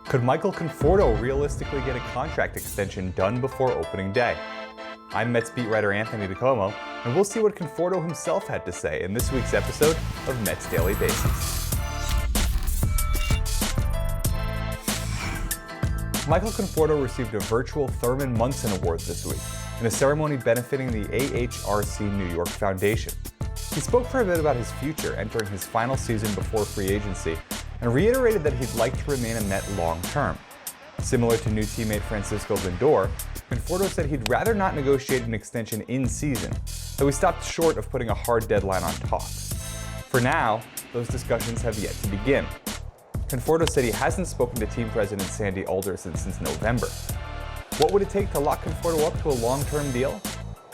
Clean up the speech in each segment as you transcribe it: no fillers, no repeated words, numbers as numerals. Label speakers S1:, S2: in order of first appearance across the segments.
S1: Could Michael Conforto realistically get a contract extension done before opening day? I'm Mets beat writer Anthony DiComo, and we'll see what Conforto himself had to say in this week's episode of Mets Daily Bases. Michael Conforto received a virtual Thurman Munson Award this week in a ceremony benefiting the AHRC New York Foundation. He spoke for a bit about his future entering his final season before free agency and reiterated that he'd like to remain a Met long-term. Similar to new teammate Francisco Lindor, Conforto said he'd rather not negotiate an extension in season, though he stopped short of putting a hard deadline on talks. For now, those discussions have yet to begin. Conforto said he hasn't spoken to team president Sandy Alderson since November. What would it take to lock Conforto up to a long-term deal?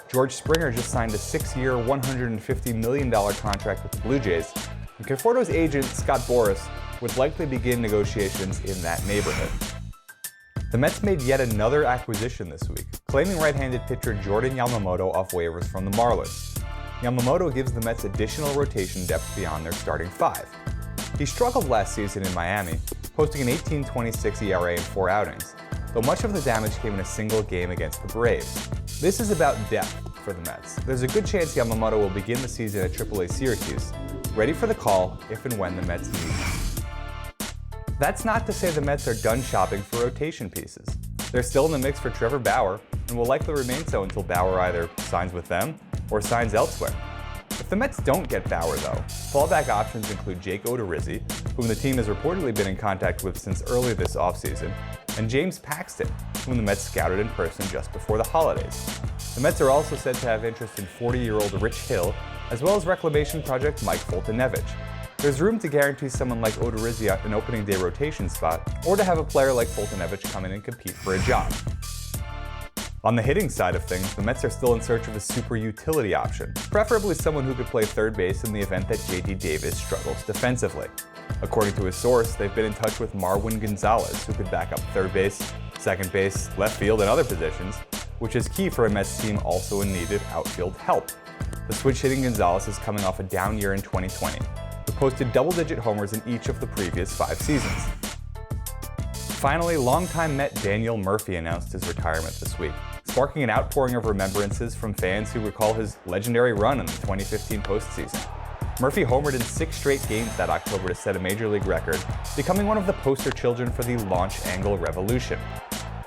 S1: George Springer just signed a 6-year, $150 million contract with the Blue Jays, and Conforto's agent, Scott Boras, would likely begin negotiations in that neighborhood. The Mets made yet another acquisition this week, claiming right-handed pitcher Jordan Yamamoto off waivers from the Marlins. Yamamoto gives the Mets additional rotation depth beyond their starting five. He struggled last season in Miami, posting an 18.26 ERA in 4 outings, though much of the damage came in a single game against the Braves. This is about depth for the Mets. There's a good chance Yamamoto will begin the season at AAA Syracuse, ready for the call if and when the Mets need him. That's not to say the Mets are done shopping for rotation pieces. They're still in the mix for Trevor Bauer, and will likely remain so until Bauer either signs with them or signs elsewhere. If the Mets don't get Bauer, though, fallback options include Jake Odorizzi, whom the team has reportedly been in contact with since early this offseason, and James Paxton, whom the Mets scouted in person just before the holidays. The Mets are also said to have interest in 40-year-old Rich Hill, as well as reclamation project Mike Foltynewicz. There's room to guarantee someone like Odorizzi an opening day rotation spot, or to have a player like Foltynewicz come in and compete for a job. On the hitting side of things, the Mets are still in search of a super utility option, preferably someone who could play third base in the event that J.D. Davis struggles defensively. According to a source, they've been in touch with Marwin Gonzalez, who could back up third base, second base, left field, and other positions, which is key for a Mets team also in need of outfield help. The switch-hitting Gonzalez is coming off a down year in 2020, who posted double-digit homers in each of the previous 5 seasons. Finally, longtime Met Daniel Murphy announced his retirement this week, sparking an outpouring of remembrances from fans who recall his legendary run in the 2015 postseason. Murphy homered in 6 straight games that October to set a major league record, becoming one of the poster children for the launch angle revolution.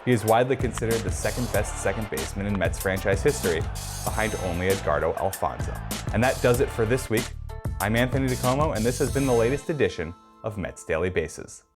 S1: He is widely considered the second-best second baseman in Mets franchise history, behind only Edgardo Alfonso. And that does it for this week. I'm Anthony DiComo, and this has been the latest edition of Mets Daily Bases.